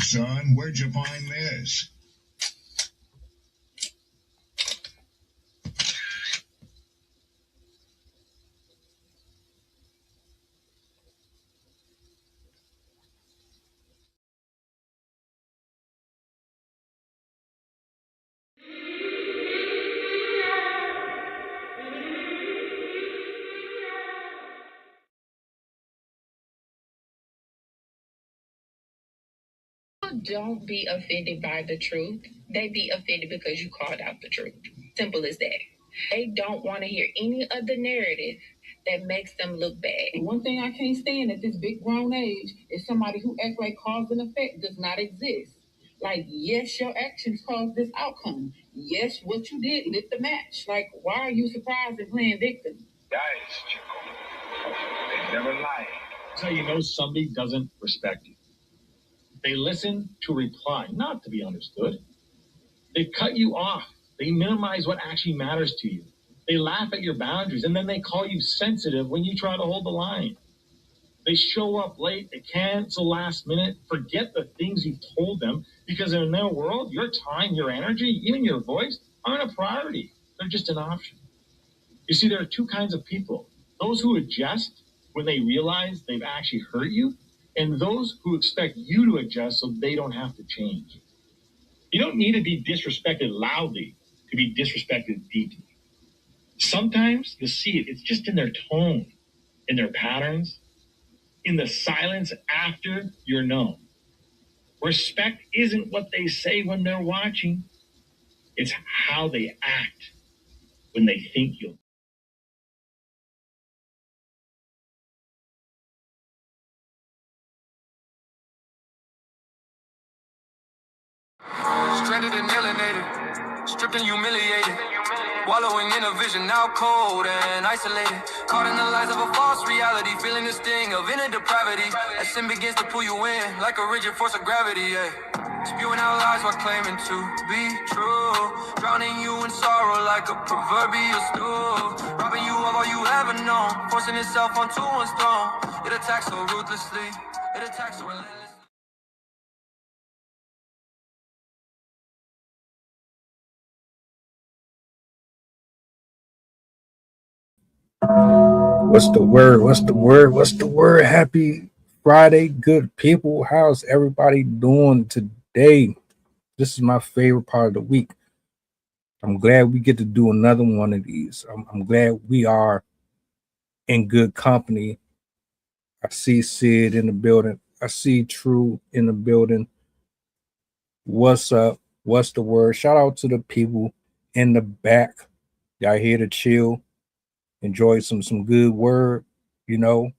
son. Where'd you find this? Don't be offended by the truth. They be offended because you called out the truth. Simple as that. They don't want to hear any other narrative that makes them look bad. One thing I can't stand at this big grown age is somebody who acts like cause and effect does not exist. Like, yes, your actions caused this outcome. Yes, what you did lit the match. Like, why are you surprised and playing victim? Guys, Chico. They never lie. That's how you know somebody doesn't respect you. They listen to reply, not to be understood. They cut you off. They minimize what actually matters to you. They laugh at your boundaries, and then they call you sensitive when you try to hold the line. They show up late. They cancel last minute. Forget the things you've told them, because in their world, your time, your energy, even your voice aren't a priority. They're just an option. You see, there are two kinds of people. Those who adjust when they realize they've actually hurt you, and those who expect you to adjust so they don't have to change. You don't need to be disrespected loudly to be disrespected deeply. Sometimes you'll see it. It's just in their tone, in their patterns, in the silence after you're known. Respect isn't what they say when they're watching. It's how they act when they think you'll. Stranded and alienated, stripped and humiliated, wallowing in a vision now cold and isolated, caught in the lies of a false reality, feeling the sting of inner depravity, as sin begins to pull you in like a rigid force of gravity, yeah. Spewing out lies while claiming to be true, drowning you in sorrow like a proverbial stool, robbing you of all you ever known, forcing itself onto one's throne. It attacks so ruthlessly, it attacks so relentlessly. What's the word? What's the word? What's the word? Happy Friday, good people. How's everybody doing today? This is my favorite part of the week. I'm glad we get to do another one of these. I'm glad we are in good company. I see Sid in the building. I see True in the building. What's up? What's the word? Shout out to the people in the back. Y'all here to chill, enjoy some good word, you know.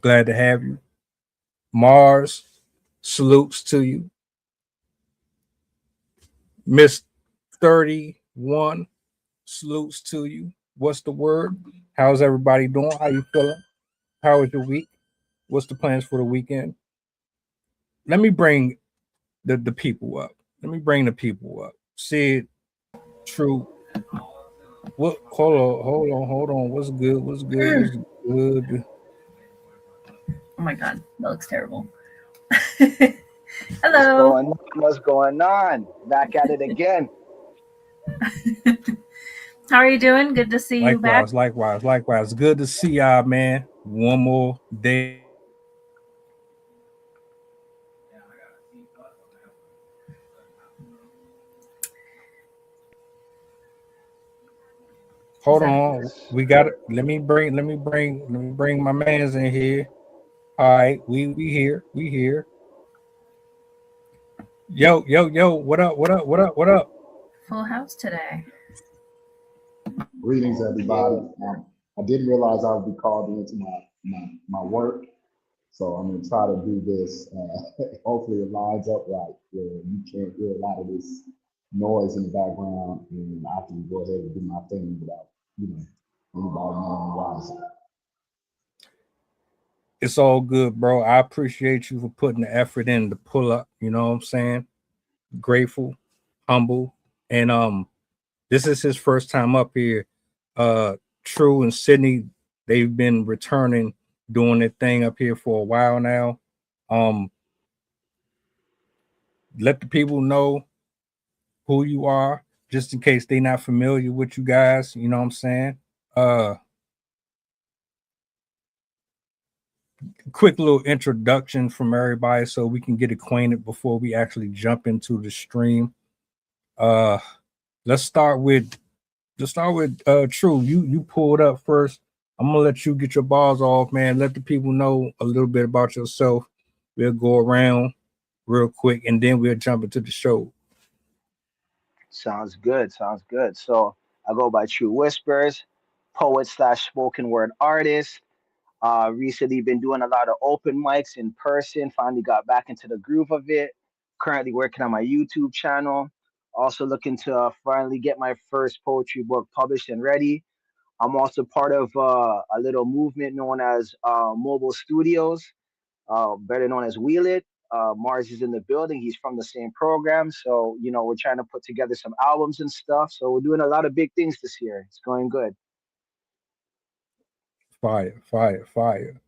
Glad to have you. Mars, salutes to you. Miss 31, salutes to you. What's the word? How's everybody doing? How you feeling? How was your week? What's the plans for the weekend? Let me bring the people up. Let me bring the people up. Sid, True. What? Hold on. What's good? What's good? What's good? Oh my god, that looks terrible. Hello. What's going on? Back at it again. How are you doing? Good to see you back. Likewise. Good to see y'all, man. One more day. Hold on. We got it. Let me bring my mans in here. All right, we here. We here. Yo, what up? Full house today. Greetings, everybody. I didn't realize I would be called into my work, so I'm going to try to do this. Hopefully it lines up right, where you can't hear a lot of this noise in the background, and I can go ahead and do my thing without, anybody knowing why. It's all good, bro. I appreciate you for putting the effort in to pull up. You know what I'm saying? Grateful, humble, and this is his first time up here. True and Sydney, they've been returning, doing their thing up here for a while now. let the people know who you are, just in case they're not familiar with you guys. You know what I'm saying? Quick little introduction from everybody so we can get acquainted before we actually jump into the stream. Let's start with True. You pulled up first. I'm gonna let you get your balls off, man. Let the people know a little bit about yourself. We'll go around real quick and then we'll jump into the show. Sounds good. Sounds good. So I go by True Whispers, poet slash spoken word artist. Recently been doing a lot of open mics in person. Finally got back into the groove of it. Currently working on my YouTube channel. Also looking to finally get my first poetry book published and ready. I'm also part of a little movement known as Mobile Studios, better known as Wheel It. Mars is in the building. He's from the same program. So, we're trying to put together some albums and stuff. So we're doing a lot of big things this year. It's going good. Fire, fire, fire.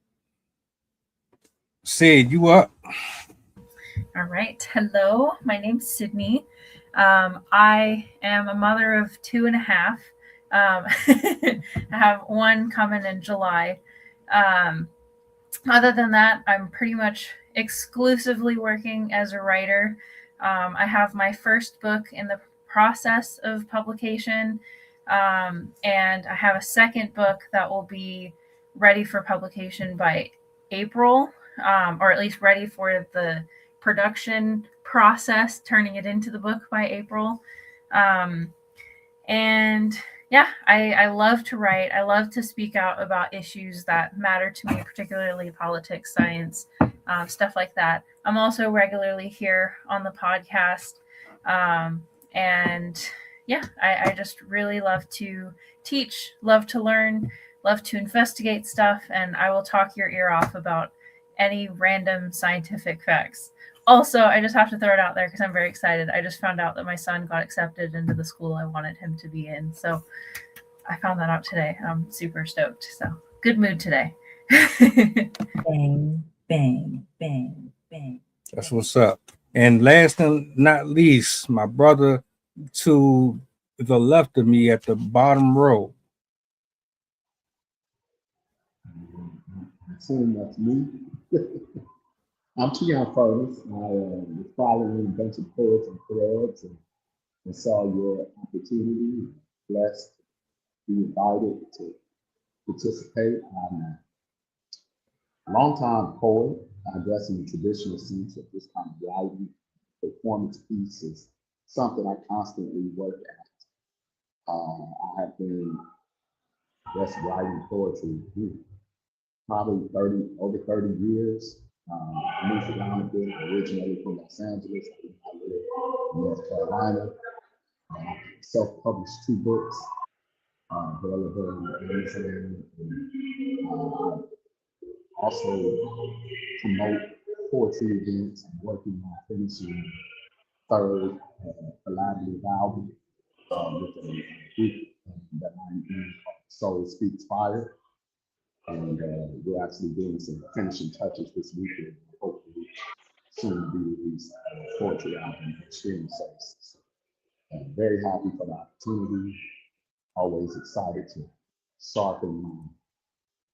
Sid, you up? All right. Hello, my name's Sydney. I am a mother of 2.5. I have one coming in July. Other than that, I'm pretty much exclusively working as a writer. I have my first book in the process of publication, and I have a second book that will be ready for publication by April, or at least ready for the production process, turning it into the book by April. And yeah, I love to write. I love to speak out about issues that matter to me, particularly politics, science, stuff like that. I'm also regularly here on the podcast. And yeah, I just really love to teach, love to learn, love to investigate stuff, and I will talk your ear off about any random scientific facts. Also, I just have to throw it out there because I'm very excited. I just found out that my son got accepted into the school I wanted him to be in. So I found that out today. I'm super stoked. So good mood today. Bang, bang, bang, bang. That's what's up. And last and not least, my brother to the left of me at the bottom row. Assume that's me. I'm Keon Furnace. I was following a bunch of poets and threads and saw your opportunity. Blessed to be invited to participate. I'm a longtime poet, I guess in the traditional sense of this kind of writing performance piece is something I constantly work at. I have been just writing poetry probably over 30 years. Moved around a bit, originally from Los Angeles. I live in North Carolina. Self-published 2 books, available on Amazon. And also promote poetry events. I'm working on finishing 3rd collaborative album with a group that I'm in called Soul Speaks Fire. And we're actually doing some finishing touches this weekend. Hopefully soon be released poetry album and streaming services. I'm very happy for the opportunity. Always excited to sharpen my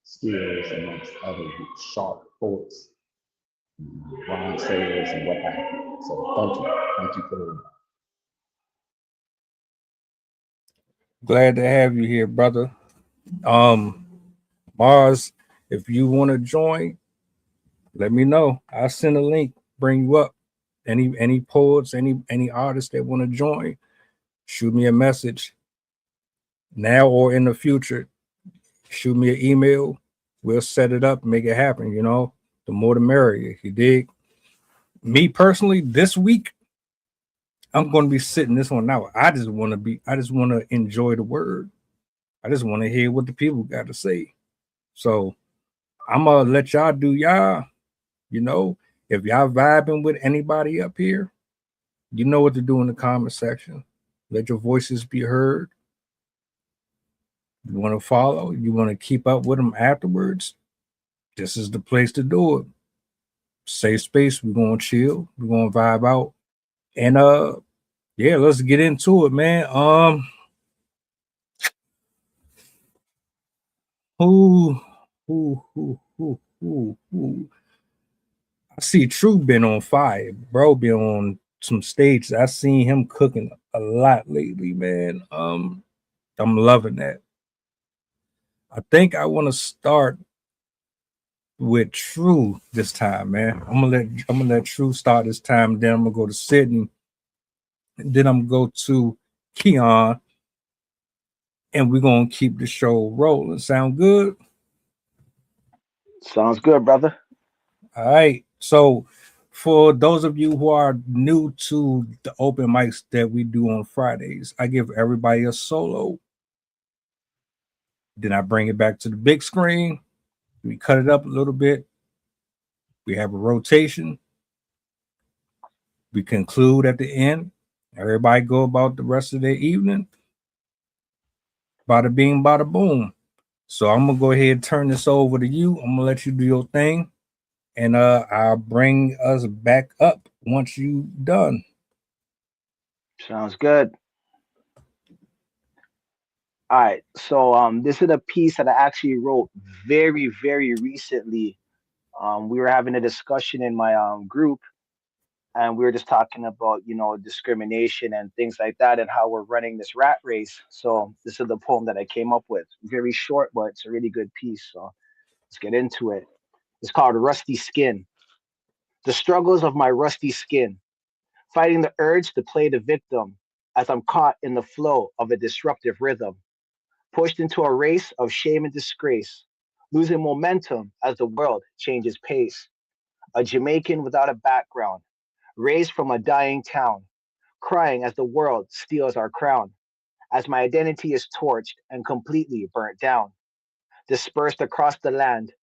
skills amongst other sharp poets, rhyme sayers, and what have you. So thank you for the. Glad to have you here, brother. Mars, if you want to join, let me know. I'll send a link, bring you up. Any poets, any artists that want to join, shoot me a message now or in the future. Shoot me an email. We'll set it up, make it happen. The more the merrier. You dig? Me personally, this week, I'm going to be sitting this one out. I just want to enjoy the word. I just want to hear what the people got to say. So I'm going to let y'all do y'all. If y'all vibing with anybody up here, you know what to do in the comment section. Let your voices be heard. You want to follow? You want to keep up with them afterwards? This is the place to do it. Safe space. We're going to chill. We're going to vibe out. And yeah, let's get into it, man. Who who I see True been on fire, bro. Been on some stages. I seen him cooking a lot lately, man. I'm loving that. I think I want to start with True this time, man. I'm gonna let True start this time. Then I'm gonna go to Sydney. Then I'm gonna go to Keon, and we're gonna keep the show rolling. Sound good? Sounds good, brother. All right. So, for those of you who are new to the open mics that we do on Fridays, I give everybody a solo. Then I bring it back to the big screen. We cut it up a little bit. We have a rotation. We conclude at the end. Everybody go about the rest of their evening. Bada bing, bada boom. So I'm gonna go ahead and turn this over to you. I'm gonna let you do your thing, and I'll bring us back up once you done. Sounds good. All right. So this is a piece that I actually wrote very, very recently. We were having a discussion in my group, and we were just talking about, discrimination and things like that, and how we're running this rat race. So this is the poem that I came up with. Very short, but it's a really good piece. So let's get into it. It's called Rusty Skin. The struggles of my rusty skin, fighting the urge to play the victim as I'm caught in the flow of a disruptive rhythm, pushed into a race of shame and disgrace, losing momentum as the world changes pace. A Jamaican without a background, raised from a dying town, crying as the world steals our crown, as my identity is torched and completely burnt down, dispersed across the land,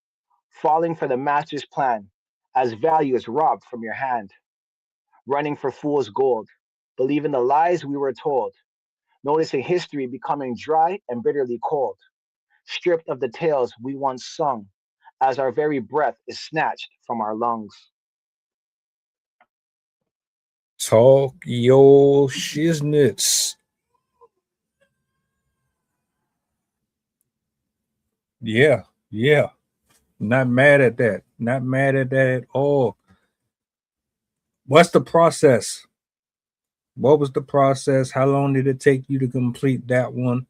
falling for the master's plan, as value is robbed from your hand, running for fool's gold, believing the lies we were told, noticing history becoming dry and bitterly cold, stripped of the tales we once sung, as our very breath is snatched from our lungs. Talk your shiznits. Yeah, yeah. Not mad at that. Not mad at that at all. What's the process? What was the process? How long did it take you to complete that one?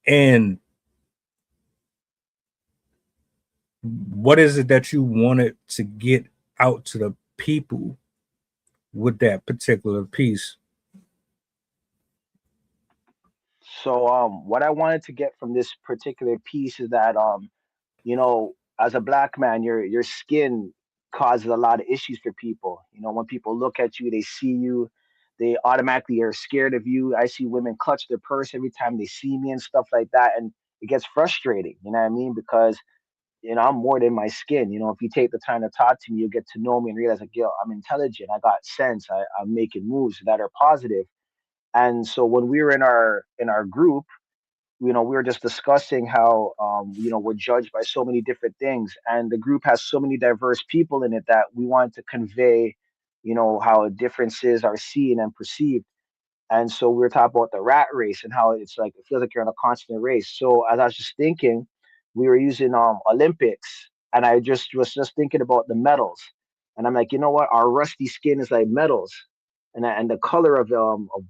And what is it that you wanted to get out to the people with that particular piece? So what I wanted to get from this particular piece is that as a black man, your skin causes a lot of issues for people. When people look at you, they see you, they automatically are scared of you. I see women clutch their purse every time they see me and stuff like that, and it gets frustrating. You know what I mean? Because I'm more than my skin. If you take the time to talk to me, you'll get to know me and realize like, yo, I'm intelligent. I got sense. I'm making moves that are positive. And so when we were in our group, we were just discussing how we're judged by so many different things, and the group has so many diverse people in it that we want to convey, how differences are seen and perceived. And so we were talking about the rat race and how it's like it feels like you're in a constant race. So as I was just thinking, we were using Olympics, and I just was just thinking about the medals, and I'm like, you know what, our rusty skin is like medals, and the color of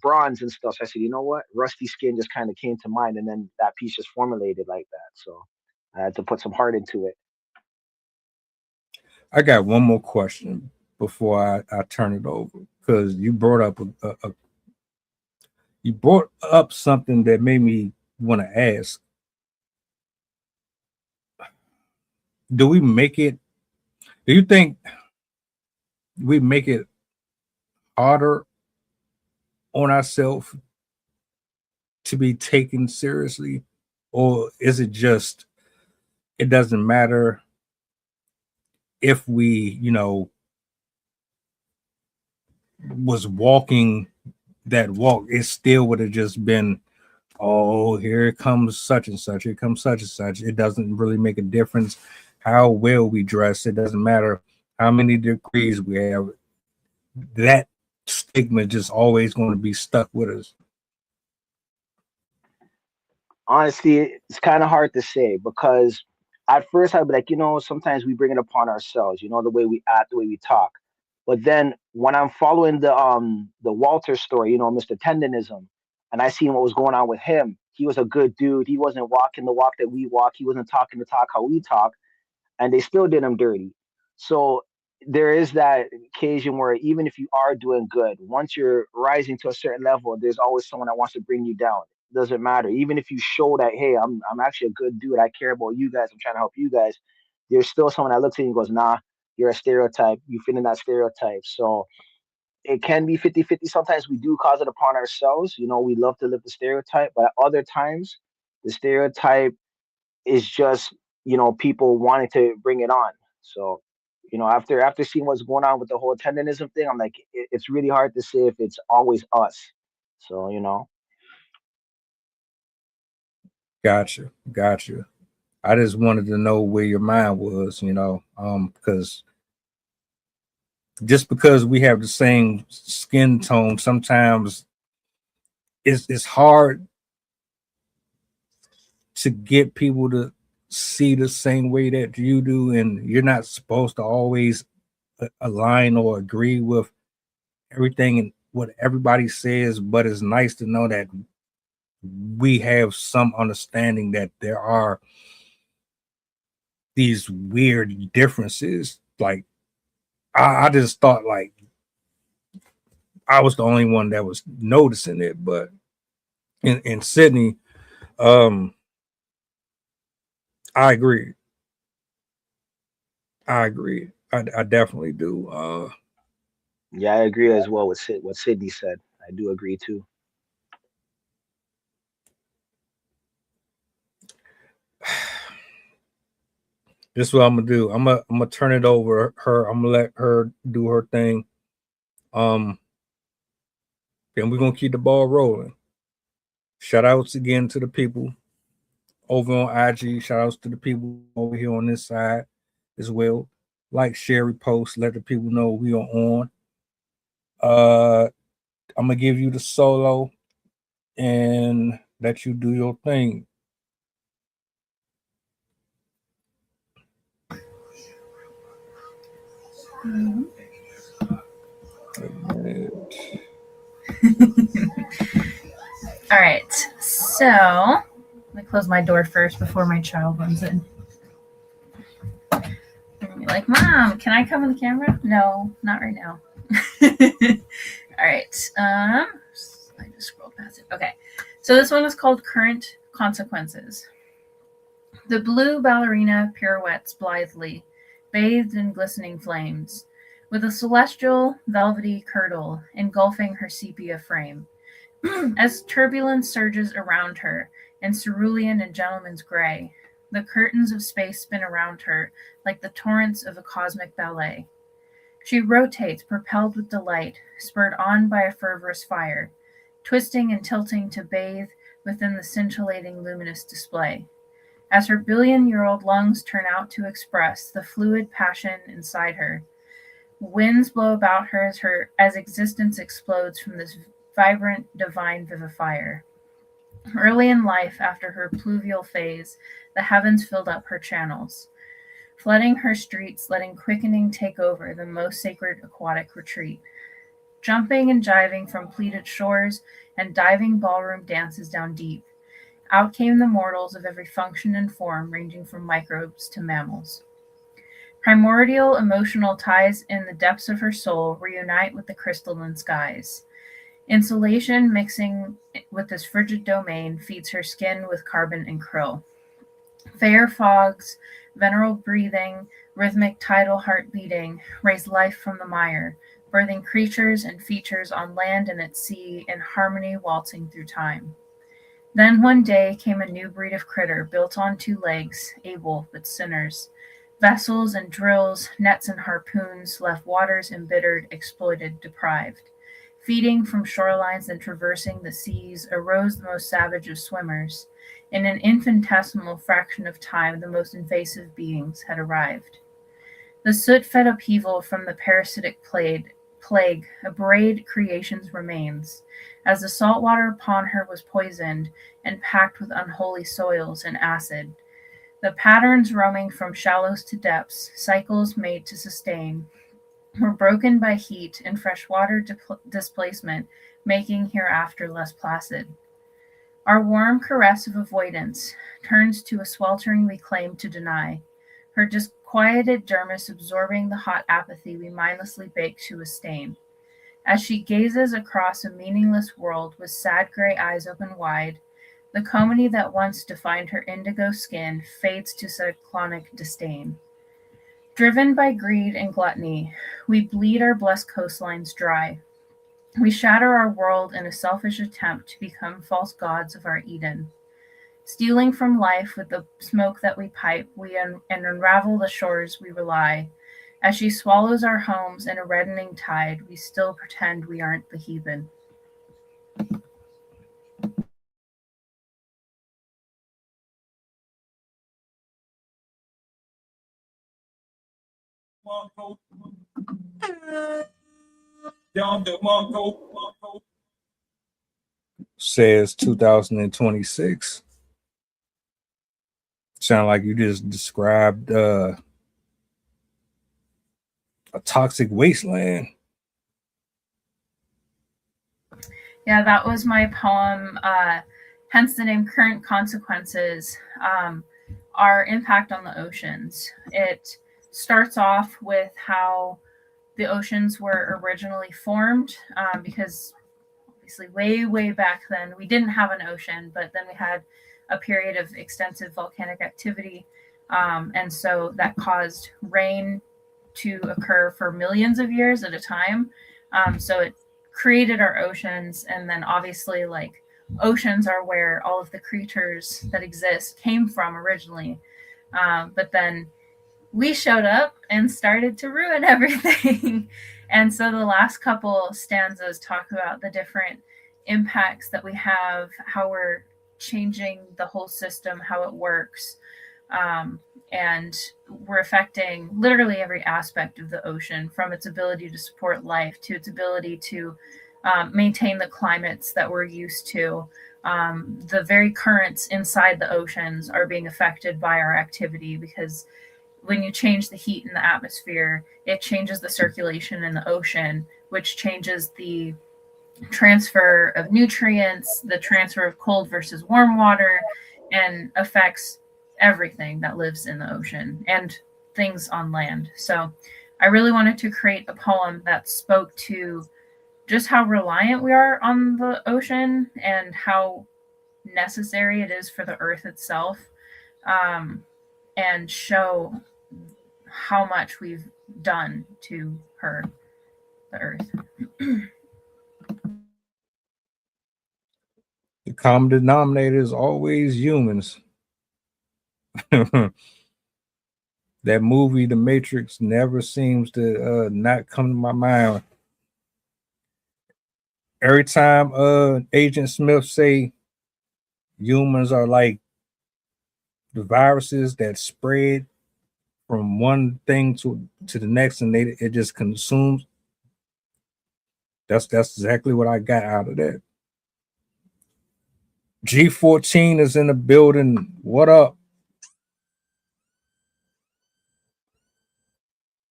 bronze and stuff. So I said, you know what, rusty skin just kind of came to mind, and then that piece just formulated like that. So I had to put some heart into it. I got one more question before I turn it over because you brought up something that made me want to ask. Do we make it? Do you think we make it harder on ourselves to be taken seriously, or is it just it doesn't matter if we, was walking that walk, it still would have just been, oh, here comes such and such, here comes such and such. It doesn't really make a difference how well we dress. It doesn't matter how many degrees we have. that stigma just always going to be stuck with us. Honestly, it's kind of hard to say because at first I'd be like, sometimes we bring it upon ourselves, the way we act, the way we talk. But then when I'm following the Walter story, Mr. Tendonism, and I seen what was going on with him, he was a good dude. He wasn't walking the walk that we walk. He wasn't talking the talk how we talk, and they still did him dirty. So there is that occasion where even if you are doing good, once you're rising to a certain level, there's always someone that wants to bring you down. It doesn't matter. Even if you show that, hey, I'm actually a good dude. I care about you guys. I'm trying to help you guys. There's still someone that looks at you and goes, nah, you're a stereotype. You fit in that stereotype. So it can be 50-50. Sometimes we do cause it upon ourselves. We love to live the stereotype, but at other times, the stereotype is just people wanting to bring it on. So after seeing what's going on with the whole tendonism thing, I'm like, it's really hard to say if it's always us. So Gotcha. I just wanted to know where your mind was, because just because we have the same skin tone, sometimes it's hard to get people to see the same way that you do, and you're not supposed to always align or agree with everything and what everybody says, but it's nice to know that we have some understanding that there are these weird differences. Like I just thought like I was the only one that was noticing it, but in Sydney, I agree. I definitely do. yeah, I agree as well with what Sydney said. I do agree too. This is what I'm gonna do. I'm gonna turn it over her. I'm gonna let her do her thing. Um, and we're gonna keep the ball rolling. Shout outs again to the people over on IG. Shout outs to the people over here on this side as well. Like, share, repost, let the people know we are on. I'm gonna give you the solo and let you do your thing. All right. So let me close my door first before my child runs in. Like, Mom, can I come in the camera? No, not right now. All right. I just scrolled past it. Okay. So this one is called Current Consequences. The blue ballerina pirouettes blithely, bathed in glistening flames, with a celestial, velvety kirtle engulfing her sepia frame. As turbulence surges around her in cerulean and gentleman's gray, the curtains of space spin around her like the torrents of a cosmic ballet. She rotates, propelled with delight, spurred on by a fervorous fire, twisting and tilting to bathe within the scintillating luminous display. As her billion-year-old lungs turn out to express the fluid passion inside her, winds blow about her as existence explodes from this vibrant, divine vivifier. Early in life, after her pluvial phase, the heavens filled up her channels, flooding her streets, letting quickening take over the most sacred aquatic retreat. Jumping and jiving from pleated shores and diving ballroom dances down deep, out came the mortals of every function and form, ranging from microbes to mammals. Primordial emotional ties in the depths of her soul reunite with the crystalline skies. Insulation mixing with this frigid domain feeds her skin with carbon and krill. Fair fogs, veneral breathing, rhythmic tidal heart beating, raise life from the mire, birthing creatures and features on land and at sea in harmony waltzing through time. Then one day came a new breed of critter built on two legs, able but sinners. Vessels and drills, nets and harpoons left waters embittered, exploited, deprived. Feeding from shorelines and traversing the seas arose the most savage of swimmers. In an infinitesimal fraction of time, the most invasive beings had arrived. The soot-fed upheaval from the parasitic plague abrade creation's remains, as the salt water upon her was poisoned and packed with unholy soils and acid. The patterns roaming from shallows to depths, cycles made to sustain, were broken by heat and freshwater displacement, making hereafter less placid. Our warm caress of avoidance turns to a sweltering we claim to deny, her disquieted dermis absorbing the hot apathy we mindlessly bake to a stain. As she gazes across a meaningless world with sad gray eyes open wide, the comity that once defined her indigo skin fades to cyclonic disdain. Driven by greed and gluttony, we bleed our blessed coastlines dry. We shatter our world in a selfish attempt to become false gods of our Eden. Stealing from life with the smoke that we pipe, and unravel the shores we rely. As she swallows our homes in a reddening tide, we still pretend we aren't the heathen. Says 2026. Sound like you just described a toxic wasteland. Yeah, that was my poem, hence the name Current Consequences. Our impact on the oceans. It starts off with how the oceans were originally formed, because obviously way back then we didn't have an ocean, but then we had a period of extensive volcanic activity, and so that caused rain to occur for millions of years at a time. So it created our oceans, and then obviously like oceans are where all of the creatures that exist came from originally, but then we showed up and started to ruin everything. And so the last couple stanzas talk about the different impacts that we have, how we're changing the whole system, how it works, and we're affecting literally every aspect of the ocean, from its ability to support life to its ability to maintain the climates that we're used to. The very currents inside the oceans are being affected by our activity, because when you change the heat in the atmosphere, it changes the circulation in the ocean, which changes the transfer of nutrients, the transfer of cold versus warm water, and affects everything that lives in the ocean and things on land. So I really wanted to create a poem that spoke to just how reliant we are on the ocean and how necessary it is for the earth itself, and show how much we've done to her, the earth. The common denominator is always humans. That movie, The Matrix, never seems to not come to my mind. Every time Agent Smith say humans are like the viruses that spread from one thing to the next, and it just consumes. That's exactly what I got out of that. G14 is in the building. What up?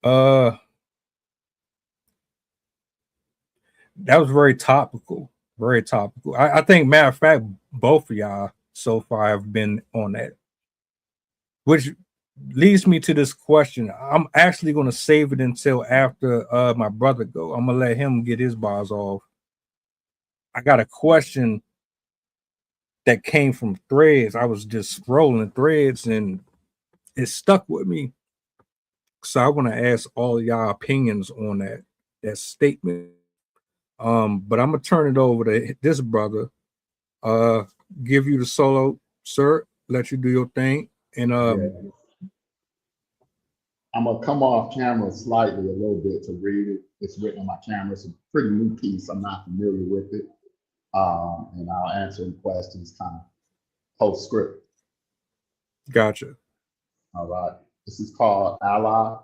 That was very topical. Very topical. I think, matter of fact, both of y'all so far have been on that. Which leads me to this question. I'm actually going to save it until after my brother go. I'm going to let him get his bars off. I got a question that came from Threads. I was just scrolling Threads and it stuck with me. So I want to ask all y'all opinions on that statement. But I'm gonna turn it over to this brother. Give you the solo, sir. Let you do your thing. And Yeah. I'm gonna come off camera slightly a little bit to read it. It's written on my camera. It's a pretty new piece. I'm not familiar with it. And I'll answer any questions kind of post-script. Gotcha. All right. This is called Ally.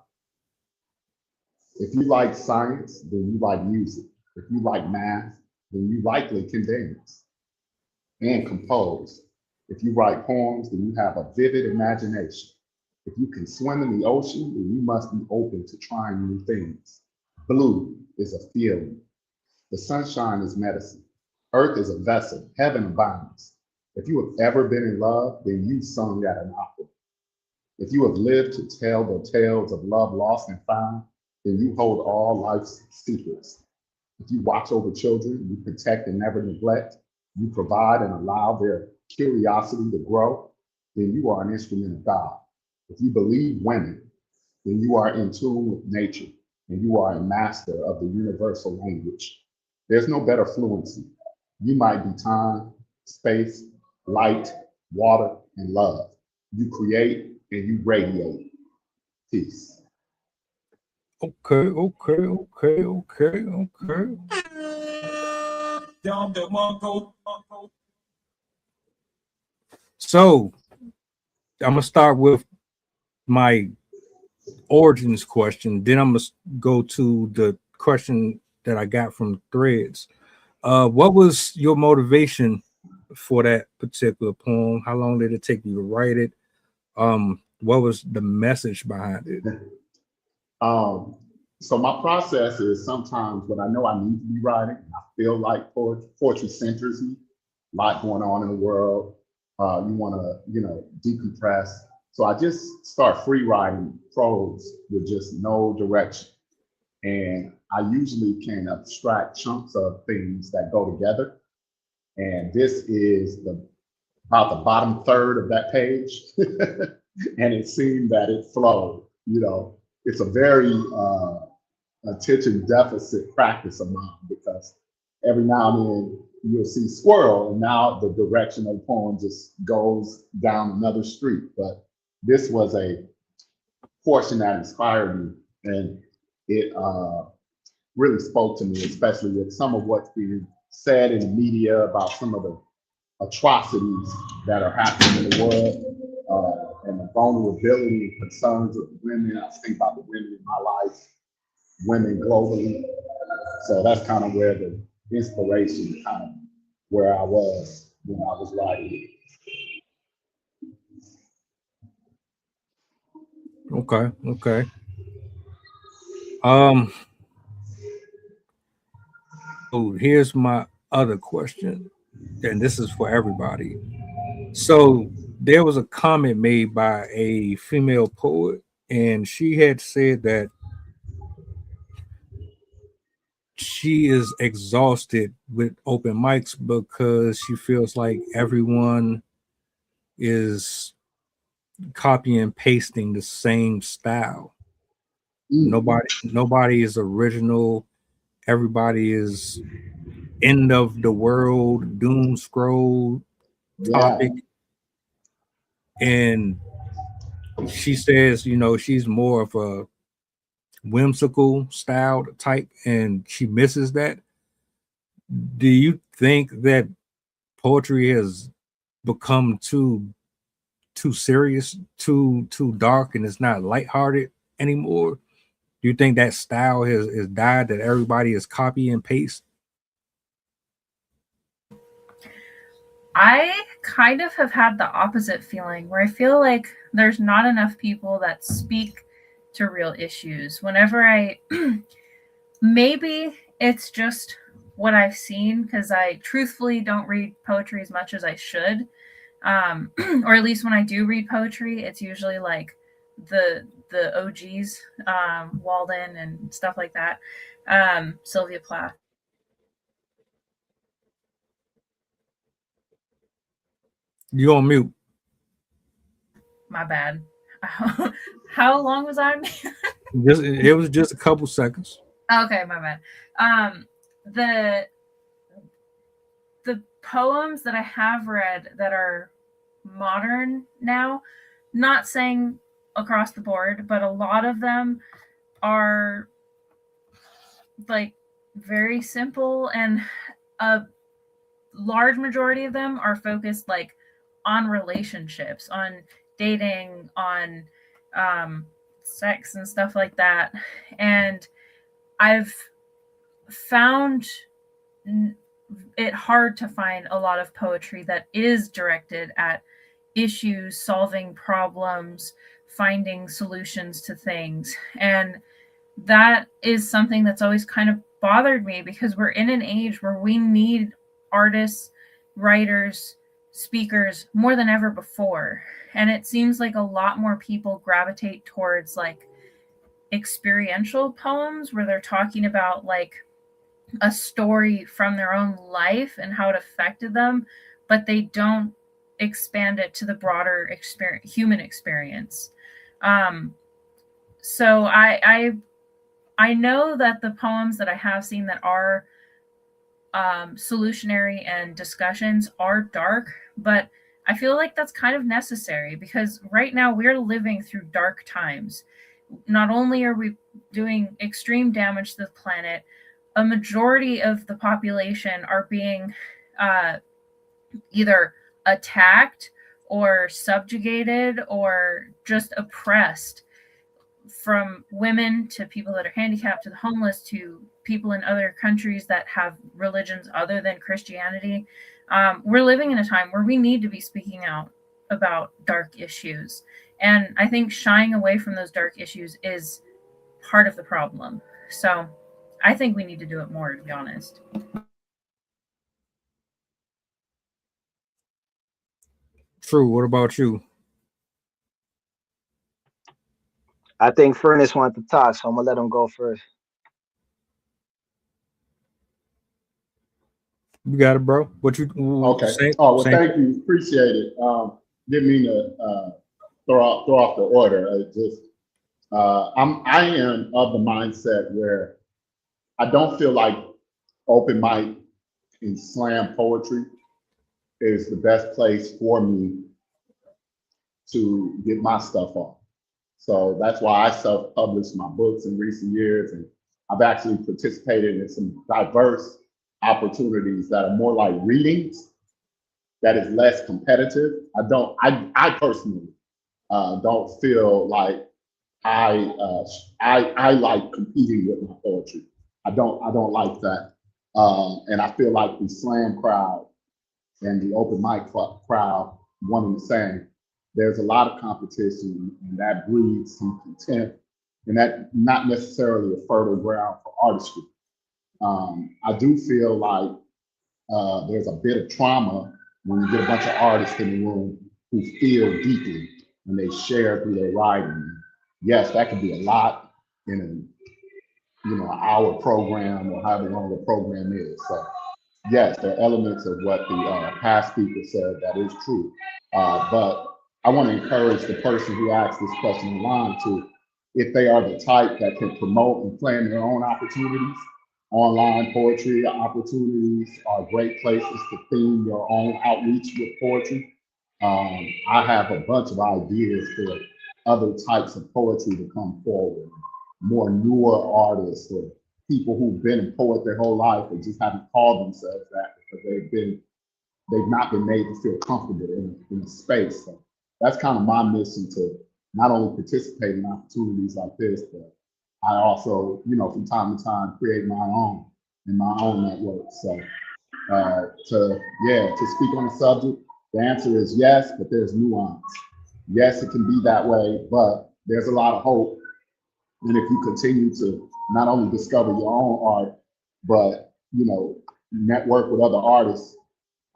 If you like science, then you like music. If you like math, then you likely can dance and compose. If you write poems, then you have a vivid imagination. If you can swim in the ocean, then you must be open to trying new things. Blue is a feeling. The sunshine is medicine. Earth is a vessel. Heaven abounds. If you have ever been in love, then you sung at an opera. If you have lived to tell the tales of love lost and found, then you hold all life's secrets. If you watch over children, you protect and never neglect, you provide and allow their curiosity to grow, then you are an instrument of God. If you believe women, then you are in tune with nature and you are a master of the universal language. There's no better fluency. You might be time, space, light, water, and love. You create and you radiate. Peace. Okay. So I'm gonna start with my origins question. Then I'm gonna go to the question that I got from Threads. What was your motivation for that particular poem? How long did it take you to write it? What was the message behind it? Um, so my process is sometimes when I know I need to be writing, I feel like poetry centers me. A lot going on in the world. You want to, decompress. So I just start free writing prose with just no direction. And I usually can abstract chunks of things that go together. And this is about the bottom third of that page. And it seemed that it flowed. It's a very attention deficit practice of mine because every now and then you'll see squirrel and now the direction of the poem just goes down another street. But this was a portion that inspired me and it really spoke to me, especially with some of what's being said in the media about some of the atrocities that are happening in the world and the vulnerability and concerns of the women. I think about the women in my life, women globally. So that's kind of where the inspiration, kind of where I was when I was writing. Okay. So here's my other question, and this is for everybody. So there was a comment made by a female poet, and she had said that she is exhausted with open mics because she feels like everyone is copying and pasting the same style. Nobody is original. Everybody is end of the world, doom scroll Yeah, topic. And she says, she's more of a whimsical style type and she misses that. Do you think that poetry has become too serious, too dark, and it's not lighthearted anymore? Do you think that style has died, that everybody is copy and paste? I kind of have had the opposite feeling where I feel like there's not enough people that speak to real issues. Whenever maybe it's just what I've seen because I truthfully don't read poetry as much as I should. Or at least when I do read poetry, it's usually like the OGs, Walden and stuff like that. Sylvia Plath. You on mute? My bad. How long was I? It was just a couple seconds. Okay, my bad. The poems that I have read that are modern now, not saying across the board, but a lot of them are like very simple, and a large majority of them are focused like on relationships, on dating, on sex and stuff like that. And I've found it hard to find a lot of poetry that is directed at issues, solving problems, finding solutions to things. And that is something that's always kind of bothered me, because we're in an age where we need artists, writers, speakers more than ever before. And it seems like a lot more people gravitate towards like experiential poems where they're talking about like a story from their own life and how it affected them, but they don't expand it to the broader human experience. So I know that the poems that I have seen that are solutionary and discussions are dark, but I feel like that's kind of necessary, because right now we're living through dark times. Not only are we doing extreme damage to the planet, a majority of the population are being either attacked or subjugated or just oppressed, from women to people that are handicapped to the homeless to people in other countries that have religions other than Christianity. We're living in a time where we need to be speaking out about dark issues. And I think shying away from those dark issues is part of the problem. So I think we need to do it more, to be honest. True. What about you? I think Furnace wanted to talk, so I'm gonna let him go first. You got it, bro. What you Okay. say? Oh, well, Same. thank you. Appreciate it. Didn't mean to throw off the order. I am of the mindset where I don't feel like open mic and slam poetry is the best place for me to get my stuff off. So that's why I self-published my books in recent years, and I've actually participated in some diverse opportunities that are more like readings, that is less competitive. I personally don't feel like I like competing with my poetry. I don't like that. And I feel like the slam crowd and the open mic crowd, one and the same. There's a lot of competition, and that breeds some contempt, and that not necessarily a fertile ground for artistry. I do feel like there's a bit of trauma when you get a bunch of artists in the room who feel deeply and they share through their writing. Yes, that could be a lot in an hour program or however long the program is. So yes, there are elements of what the past speaker said that is true. But I want to encourage the person who asked this question online to, if they are the type that can promote and plan their own opportunities, online poetry opportunities are great places to theme your own outreach with poetry. I have a bunch of ideas for other types of poetry to come forward, more newer artists or people who've been a poet their whole life and just haven't called themselves that because they've not been made to feel comfortable in a space. So that's kind of my mission, to not only participate in opportunities like this, but I also, from time to time, create my own in my own network. So to speak on the subject, the answer is yes, but there's nuance. Yes, it can be that way, but there's a lot of hope. And if you continue to not only discover your own art, but network with other artists,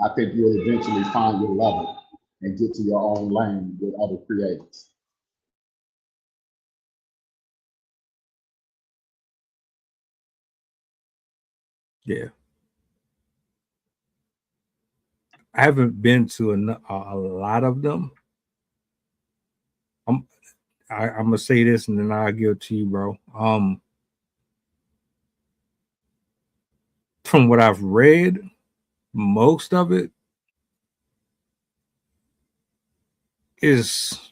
I think you'll eventually find your level and get to your own lane with other creators. Yeah. I haven't been to a lot of them. I'm gonna say this and then I'll give it to you, bro. From what I've read, most of it is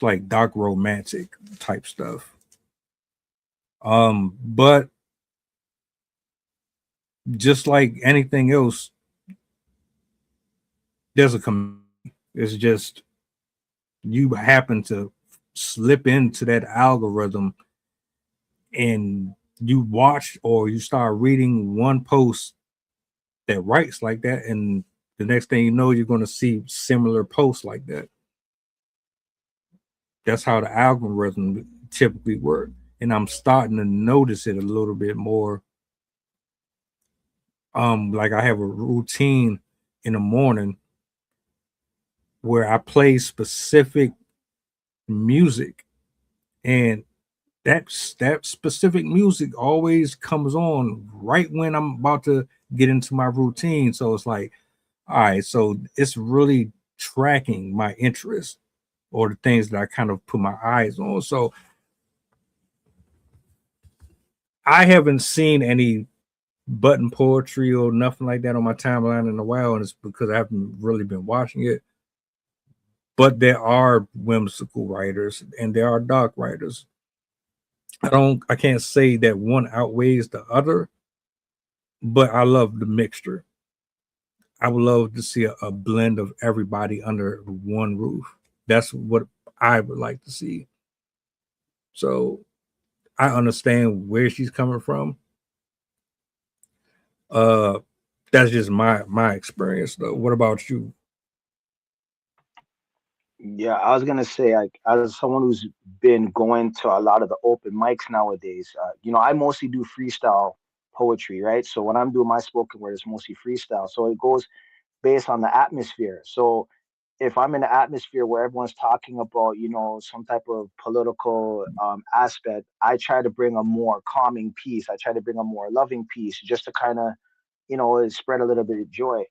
like dark romantic type stuff. But just like anything else, there's a community. It's just you happen to slip into that algorithm and you watch or you start reading one post that writes like that, and the next thing you know, you're going to see similar posts like that. That's how the algorithm typically work, and I'm starting to notice it a little bit more. Like I have a routine in the morning where I play specific music, and that specific music always comes on right when I'm about to get into my routine. So it's like, all right, so it's really tracking my interest or the things that I kind of put my eyes on. So I haven't seen any button poetry or nothing like that on my timeline in a while, and it's because I haven't really been watching it. But there are whimsical writers and there are dark writers. I can't say that one outweighs the other, but I love the mixture. I would love to see a blend of everybody under one roof. That's what I would like to see. So I understand where she's coming from. Uh, that's just my experience, though. What about you? Yeah, I was gonna say, like, as someone who's been going to a lot of the open mics nowadays, I mostly do freestyle poetry, right? So when I'm doing my spoken word, it's mostly freestyle. So it goes based on the atmosphere. So if I'm in an atmosphere where everyone's talking about, some type of political aspect, I try to bring a more calming piece. I try to bring a more loving piece, just to kind of, spread a little bit of joy.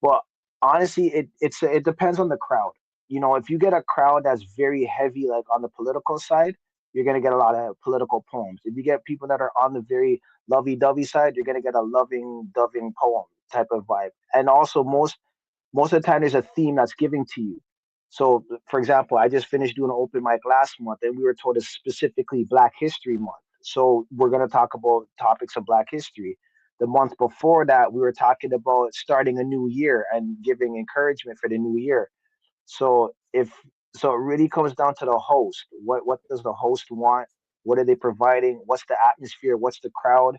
But honestly, it depends on the crowd. If you get a crowd that's very heavy, like on the political side, you're gonna get a lot of political poems. If you get people that are on the very lovey-dovey side, you're gonna get a loving, doving poem type of vibe. And also most of the time there's a theme that's giving to you. So, for example, I just finished doing an open mic last month, and we were told it's specifically Black History Month. So we're going to talk about topics of Black history. The month before that, we were talking about starting a new year and giving encouragement for the new year. So it really comes down to the host. What does the host want? What are they providing? What's the atmosphere? What's the crowd?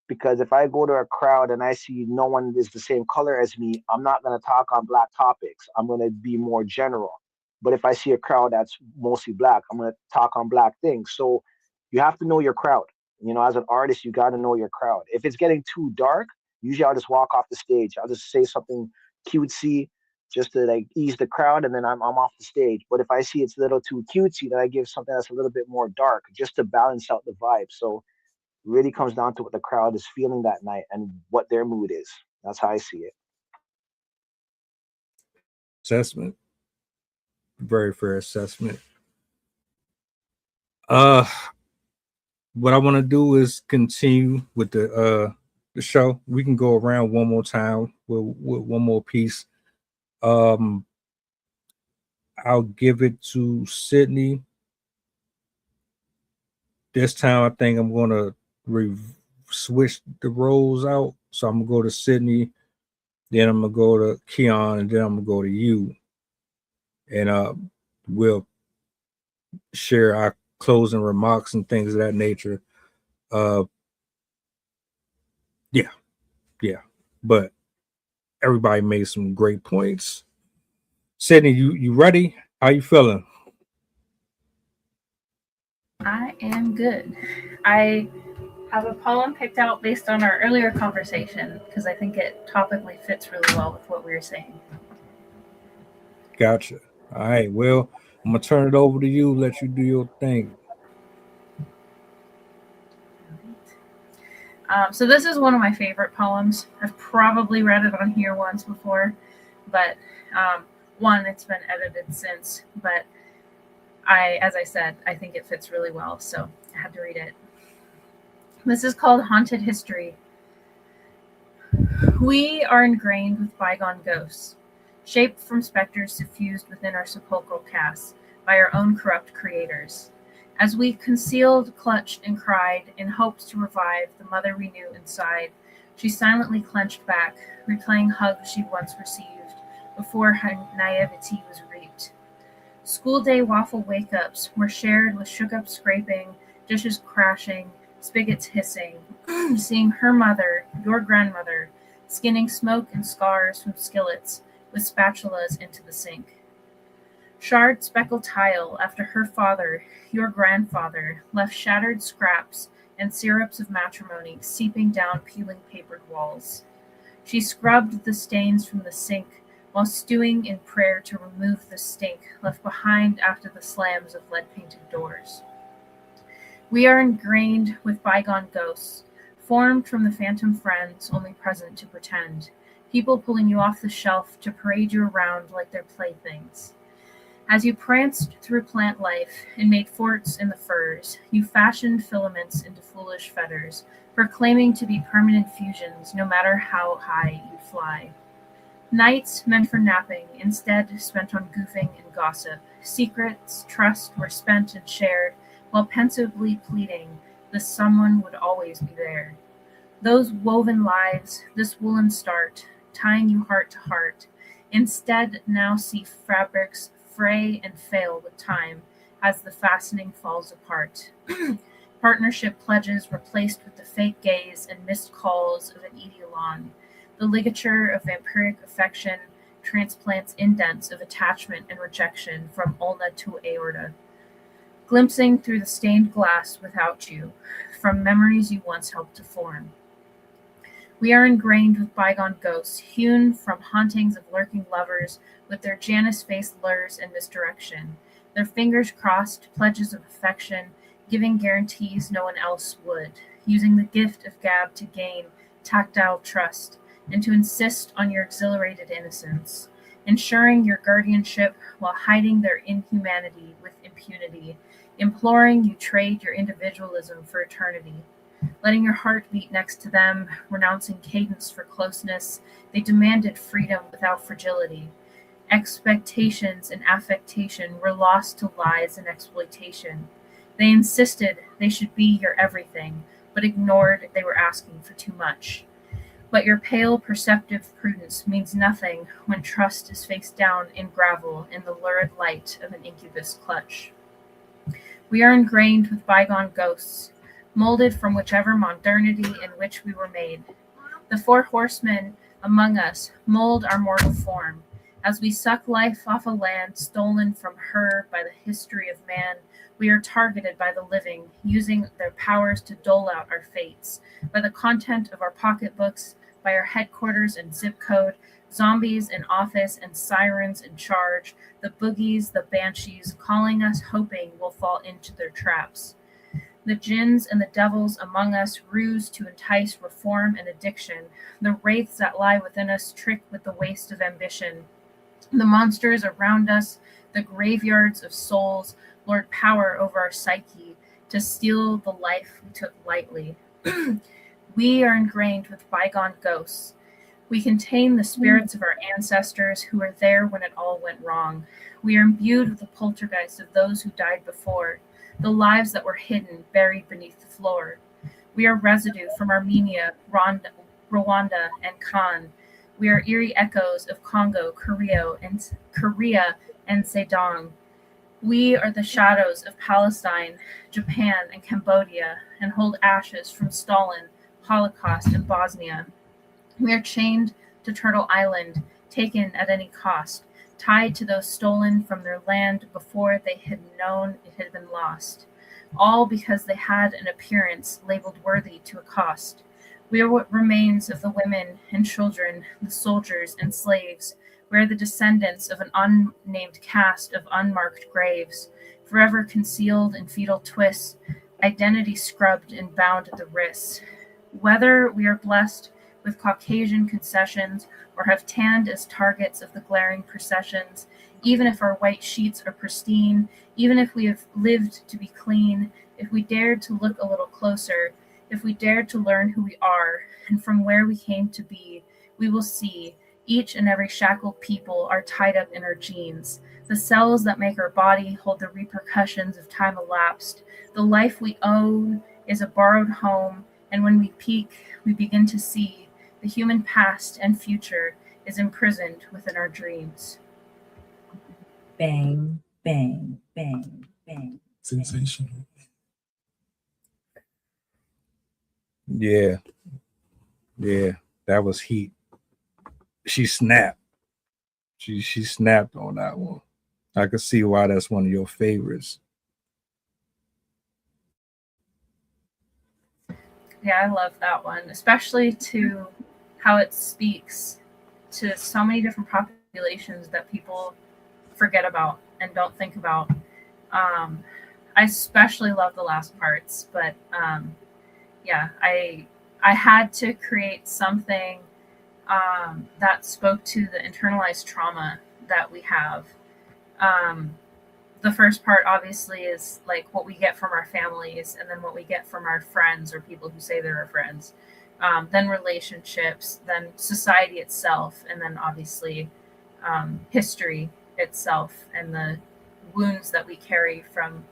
Because if I go to a crowd and I see no one is the same color as me, I'm not going to talk on black topics. I'm going to be more general. But if I see a crowd that's mostly black, I'm going to talk on black things. So you have to know your crowd. As an artist, you got to know your crowd. If it's getting too dark, usually I'll just walk off the stage. I'll just say something cutesy just to like ease the crowd, and then I'm off the stage. But if I see it's a little too cutesy, then I give something that's a little bit more dark just to balance out the vibe. So really comes down to what the crowd is feeling that night and what their mood is. That's how I see it. Assessment, very fair assessment. Uh, what I want to do is continue with the show. We can go around one more time with one more piece. Um, I'll give it to Sydney. This time, I think I'm gonna switch the roles out. So I'm gonna go to Sydney, then I'm gonna go to Keon, and then I'm gonna go to you, and we'll share our closing remarks and things of that nature. Uh, yeah, yeah. But everybody made some great points. Sydney, you ready? How you feeling? I am good. I have a poem picked out based on our earlier conversation because I think it topically fits really well with what we were saying. Gotcha. All right. Well, I'm gonna turn it over to you. Let you do your thing. So this is one of my favorite poems. I've probably read it on here once before, but one, it's been edited since. But as I said, I think it fits really well, so I had to read it. This is called Haunted History. We are ingrained with bygone ghosts, shaped from specters suffused within our sepulchral casts by our own corrupt creators. As we concealed, clutched, and cried in hopes to revive the mother we knew inside, she silently clenched back, replaying hugs she'd once received before her naivety was reaped. School day waffle wake-ups were shared with shook-up scraping, dishes crashing, spigots hissing, seeing her mother, your grandmother, skinning smoke and scars from skillets with spatulas into the sink. Charred speckled tile after her father, your grandfather, left shattered scraps and syrups of matrimony seeping down peeling papered walls. She scrubbed the stains from the sink while stewing in prayer to remove the stink left behind after the slams of lead-painted doors. We are ingrained with bygone ghosts, formed from the phantom friends only present to pretend, people pulling you off the shelf to parade you around like their playthings. As you pranced through plant life and made forts in the firs, you fashioned filaments into foolish feathers, proclaiming to be permanent fusions no matter how high you fly. Nights meant for napping, instead spent on goofing and gossip. Secrets, trust were spent and shared, while pensively pleading the someone would always be there. Those woven lives, this woolen start, tying you heart to heart, instead now see fabrics fray and fail with time as the fastening falls apart. Partnership pledges replaced with the fake gaze and missed calls of an Eidolon. The ligature of vampiric affection transplants indents of attachment and rejection from ulna to aorta, glimpsing through the stained glass without you, from memories you once helped to form. We are ingrained with bygone ghosts, hewn from hauntings of lurking lovers with their Janus-faced lures and misdirection, their fingers crossed, pledges of affection, giving guarantees no one else would, using the gift of gab to gain tactile trust, and to insist on your exhilarated innocence, ensuring your guardianship while hiding their inhumanity with impunity, imploring you trade your individualism for eternity. Letting your heart beat next to them, renouncing cadence for closeness, they demanded freedom without fragility. Expectations and affectation were lost to lies and exploitation. They insisted they should be your everything, but ignored they were asking for too much. But your pale, perceptive prudence means nothing when trust is face down in gravel in the lurid light of an incubus clutch. We are ingrained with bygone ghosts, molded from whichever modernity in which we were made. The four horsemen among us mold our mortal form. As we suck life off a land stolen from her by the history of man, we are targeted by the living, using their powers to dole out our fates. By the content of our pocketbooks, by our headquarters and zip code, zombies in office and sirens in charge, the boogies, the banshees, calling us hoping we'll fall into their traps. The jinns and the devils among us ruse to entice reform and addiction. The wraiths that lie within us trick with the waste of ambition. The monsters around us, the graveyards of souls, lord power over our psyche to steal the life we took lightly. We are ingrained with bygone ghosts. We contain the spirits of our ancestors who were there when it all went wrong. We are imbued with the poltergeist of those who died before, the lives that were hidden, buried beneath the floor. We are residue from Armenia, Rwanda, and Khan. We are eerie echoes of Congo, Korea, and Zedong. We are the shadows of Palestine, Japan, and Cambodia, and hold ashes from Stalin, Holocaust, and Bosnia. We are chained to Turtle Island, taken at any cost, tied to those stolen from their land before they had known it had been lost, all because they had an appearance labeled worthy to accost. We are what remains of the women and children, the soldiers and slaves. We are the descendants of an unnamed caste of unmarked graves, forever concealed in fetal twists, identity scrubbed and bound at the wrists. Whether we are blessed with Caucasian concessions or have tanned as targets of the glaring processions, even if our white sheets are pristine, even if we have lived to be clean, if we dared to look a little closer, if we dared to learn who we are and from where we came to be, we will see each and every shackled people are tied up in our genes. The cells that make our body hold the repercussions of time elapsed. The life we own is a borrowed home, and when we peak, we begin to see the human past and future is imprisoned within our dreams. Bang, bang, bang, bang. Sensational. Yeah, yeah, that was heat. She snapped. She snapped on that one. I could see why that's one of your favorites. Yeah, I love that one, especially to how it speaks to so many different populations that people forget about and don't think about. Um, I especially love the last parts, but yeah, I had to create something that spoke to the internalized trauma that we have. Um, the first part obviously is like what we get from our families, and then what we get from our friends or people who say they're our friends, then relationships, then society itself, and then obviously history itself and the wounds that we carry from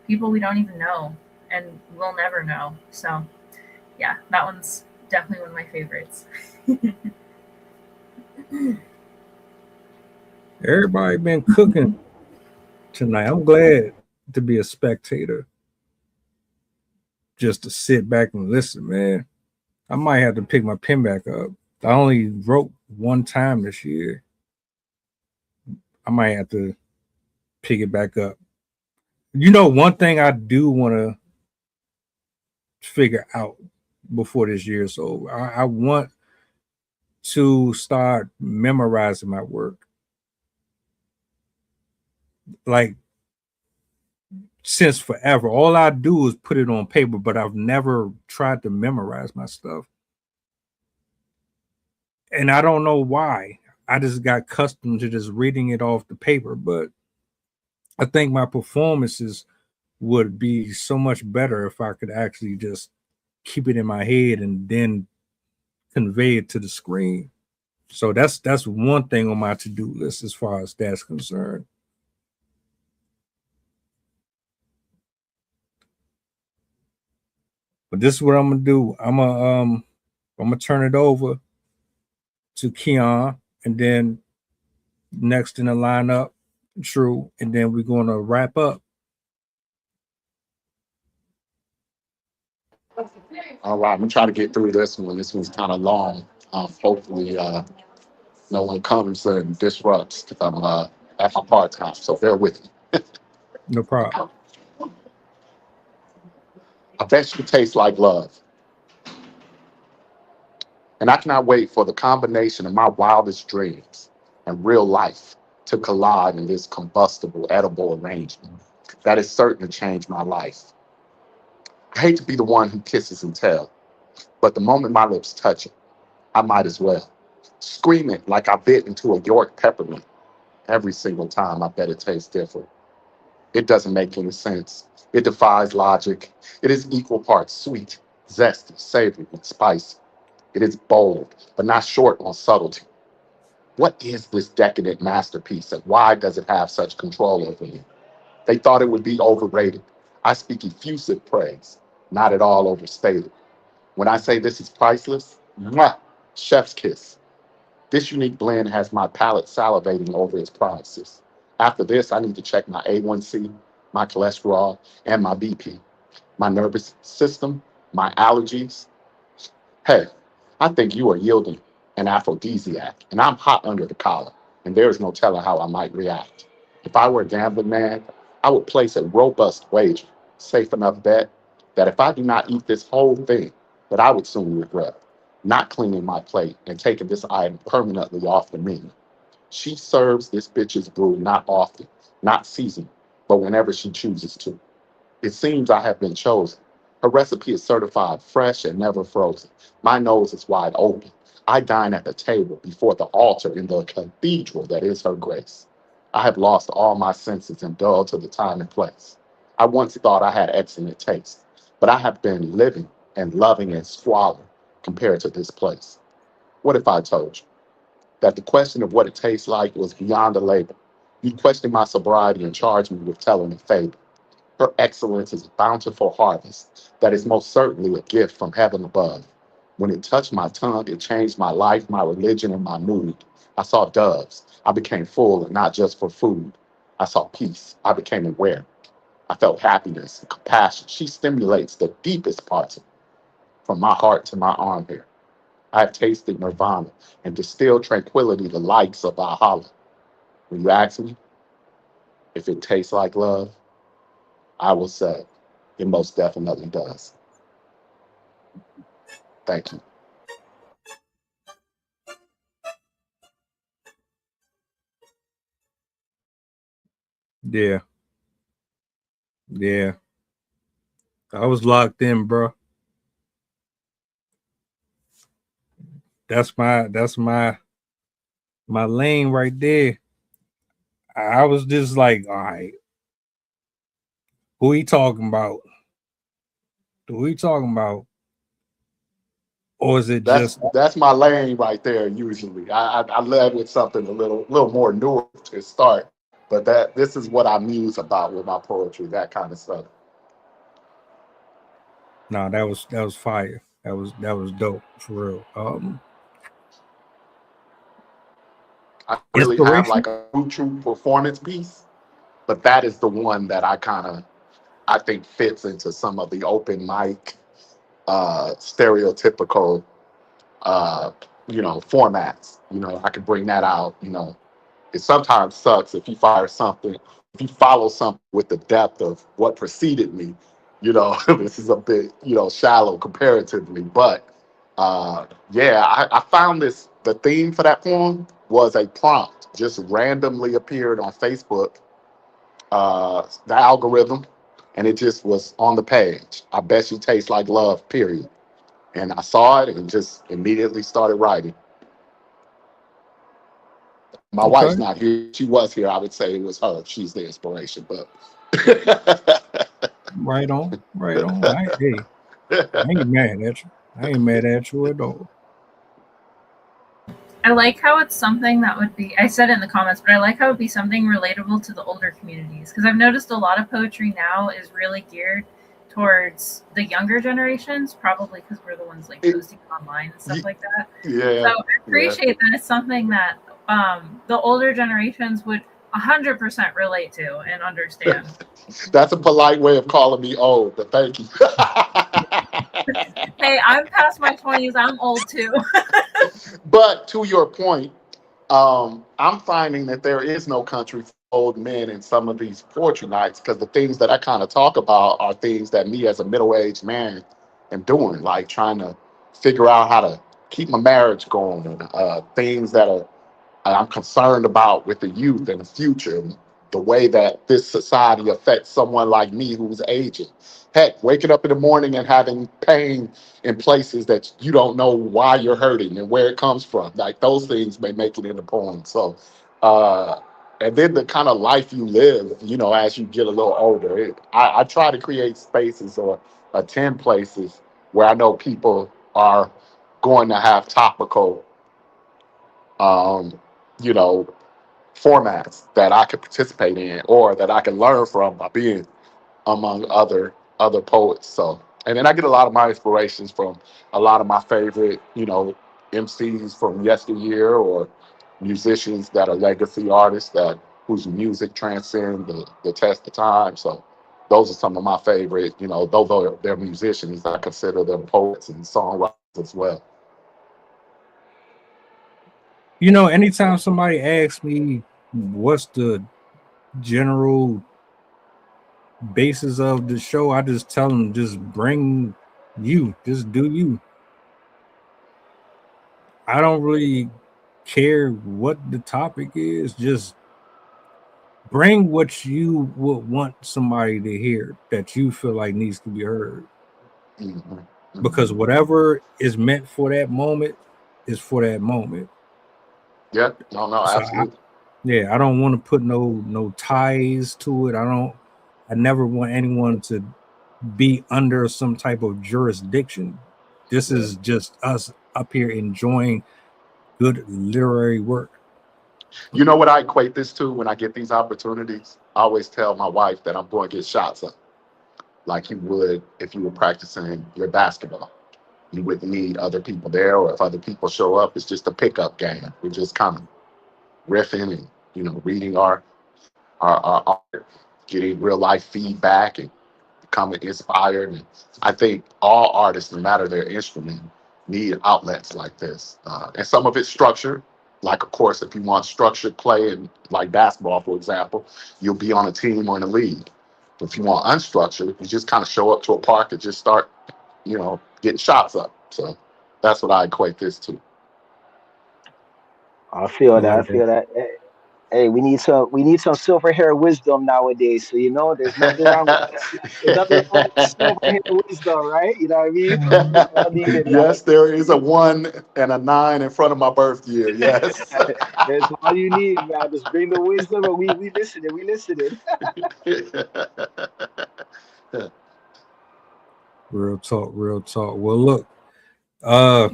people we don't even know and we'll never know. So yeah, that one's definitely one of my favorites. Everybody been cooking tonight. I'm glad to be a spectator, just to sit back and listen, man. I might have to pick my pen back up. I only wrote one time this year. I might have to pick it back up. You know, one thing I do want to figure out before this year is over, I want to start memorizing my work. Like, since forever, all I do is put it on paper, but I've never tried to memorize my stuff. And I don't know why. I just got accustomed to just reading it off the paper, but I think my performances would be so much better if I could actually just keep it in my head and then convey it to the screen. So that's one thing on my to-do list as far as that's concerned. But this is what I'm gonna do. I'm gonna turn it over to Keon, and then next in the lineup, True, and then we're gonna wrap up. All right, I'm gonna try to get through this one. This one's kind of long. Hopefully, no one comes and disrupts because I'm at my part time. So bear with me. No problem. I bet you taste like love, and I cannot wait for the combination of my wildest dreams and real life to collide in this combustible, edible arrangement that is certain to change my life. I hate to be the one who kisses and tell, but the moment my lips touch it, I might as well scream it like I bit into a York peppermint. Every single time, I bet it tastes different. It doesn't make any sense. It defies logic. It is equal parts sweet, zesty, savory, and spicy. It is bold, but not short on subtlety. What is this decadent masterpiece, and why does it have such control over me? They thought it would be overrated. I speak effusive praise, not at all overstated. When I say this is priceless, mwah, chef's kiss. This unique blend has my palate salivating over its promises. After this, I need to check my A1C, my cholesterol, and my BP, my nervous system, my allergies. Hey, I think you are yielding an aphrodisiac, and I'm hot under the collar, and there is no telling how I might react. If I were a gambling man, I would place a robust wager, safe enough bet, that if I do not eat this whole thing, that I would soon regret not cleaning my plate and taking this item permanently off the menu. She serves this bitch's brew not often, not seasoned, but whenever she chooses to. It seems I have been chosen. Her recipe is certified fresh and never frozen. My nose is wide open. I dine at the table before the altar in the cathedral that is her grace. I have lost all my senses and dulled to the time and place. I once thought I had excellent taste, but I have been living and loving and squalor compared to this place. What if I told you that the question of what it tastes like was beyond the label? You questioned my sobriety and charged me with telling a fable. Her excellence is a bountiful harvest that is most certainly a gift from heaven above. When it touched my tongue, it changed my life, my religion, and my mood. I saw doves. I became full and not just for food. I saw peace. I became aware. I felt happiness and compassion. She stimulates the deepest parts of me. from my heart to my arm hair. I have tasted nirvana and distilled tranquility the likes of Valhalla. When you ask me if it tastes like love, I will say it most definitely does. Thank you. Yeah, yeah. I was locked in, bro. That's my lane right there. I was just like, all right, who he talking about? Who he talking about? Or is it That's just that's my lane right there. Usually, I led with something a little more newer to start, but that this is what I muse about with my poetry, that kind of stuff. no? That was fire. That was dope for real. I really have Inspiration. like a true performance piece, but that is the one that I think fits into some of the open mic stereotypical uh, formats. I could bring that out. It sometimes sucks if you fire something, if you follow something with the depth of what preceded me. This is a bit, shallow comparatively, but yeah, I found the theme for that poem was a prompt, just randomly appeared on Facebook, the algorithm, and it just was on the page. I bet you taste like love, period. And I saw it and just immediately started writing. My Okay, wife's not here. If she was here, I would say it was her. She's the inspiration. But right on, right on. I ain't mad at you. I ain't mad at you at all. I like how it's something that would be, I said it in the comments, but I like how it would be something relatable to the older communities. Because I've noticed a lot of poetry now is really geared towards the younger generations, probably because we're the ones like it, posting online and stuff y- like that. So yeah, I yeah. appreciate that it's something that the older generations would 100% relate to and understand. That's a polite way of calling me old, but thank you. Hey, I'm past my 20s. I'm old too. But to your point, I'm finding that there is no country for old men in some of these poetry nights because the things that I kind of talk about are things that me as a middle-aged man am doing, like trying to figure out how to keep my marriage going, and things that I'm concerned about with the youth and the future, the way that this society affects someone like me who's aging. Heck, waking up in the morning and having pain in places that you don't know why you're hurting and where it comes from. Like those things may make it in the poem. So, uh, and then the kind of life you live, as you get a little older. I try to create spaces or attend places where I know people are going to have topical um, you know, formats that I could participate in or that I can learn from by being among other poets. So, and then I get a lot of my inspirations from a lot of my favorite, MCs from yesteryear or musicians that are legacy artists that whose music transcend the test of time. So those are some of my favorite, though they're musicians, I consider them poets and songwriters as well. Anytime somebody asks me what's the general basis of the show, I just tell them just bring you, just do you. I don't really care what the topic is, just bring what you would want somebody to hear that you feel like needs to be heard. Hmm. Because Hmm. whatever is meant for that moment is for that moment. Yeah, no, So absolutely. yeah, I don't want to put no ties to it. I never want anyone to be under some type of jurisdiction. This Yeah. is just us up here enjoying good literary work. You know what I equate this to when I get these opportunities? I always tell my wife that I'm going to get shots up, like you would if you were practicing your basketball. You wouldn't need other people there, or if other people show up, it's just a pickup game. We're just kind of riffing and reading our art, getting real life feedback and becoming inspired. And I think all artists, no matter their instrument, need outlets like this. And some of it's structured. Like, of course, if you want structured play in like basketball, for example, you'll be on a team or in a league. But if you want unstructured, you just kind of show up to a park and just start, getting shots up. So that's what I equate this to. I feel I that. I like feel that. that. Hey, we need some silver hair wisdom nowadays. So there's nothing wrong with there's nothing wrong with silver hair wisdom, right? You know what I mean? It's all needed Yes, now. there is a 1 and a 9 in front of my birth year. Yes. It's all you need, man. Just bring the wisdom, and we listening. We listening. Real talk, real talk. Well, look, uh,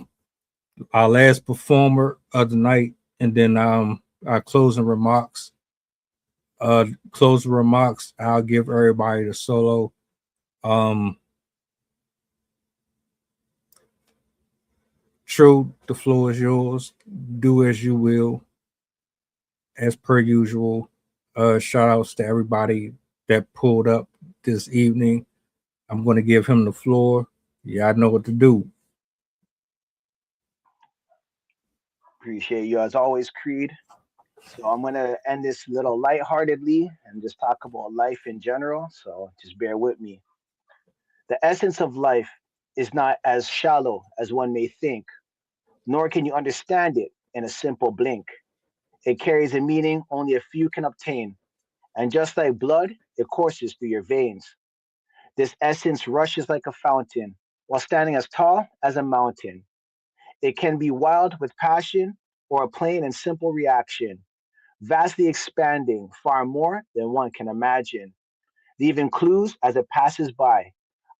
our last performer of the night, and then our closing remarks. Closing remarks. I'll give everybody the solo. True, the floor is yours. Do as you will, as per usual. Shout outs to everybody that pulled up this evening. I'm going to give him the floor. Yeah, I know what to do. Appreciate you as always, Creed. So I'm gonna end this little lightheartedly and just talk about life in general. So just bear with me. The essence of life is not as shallow as one may think, nor can you understand it in a simple blink. It carries a meaning only a few can obtain, and just like blood, it courses through your veins. This essence rushes like a fountain while standing as tall as a mountain. It can be wild with passion or a plain and simple reaction, vastly expanding far more than one can imagine, leaving clues as it passes by,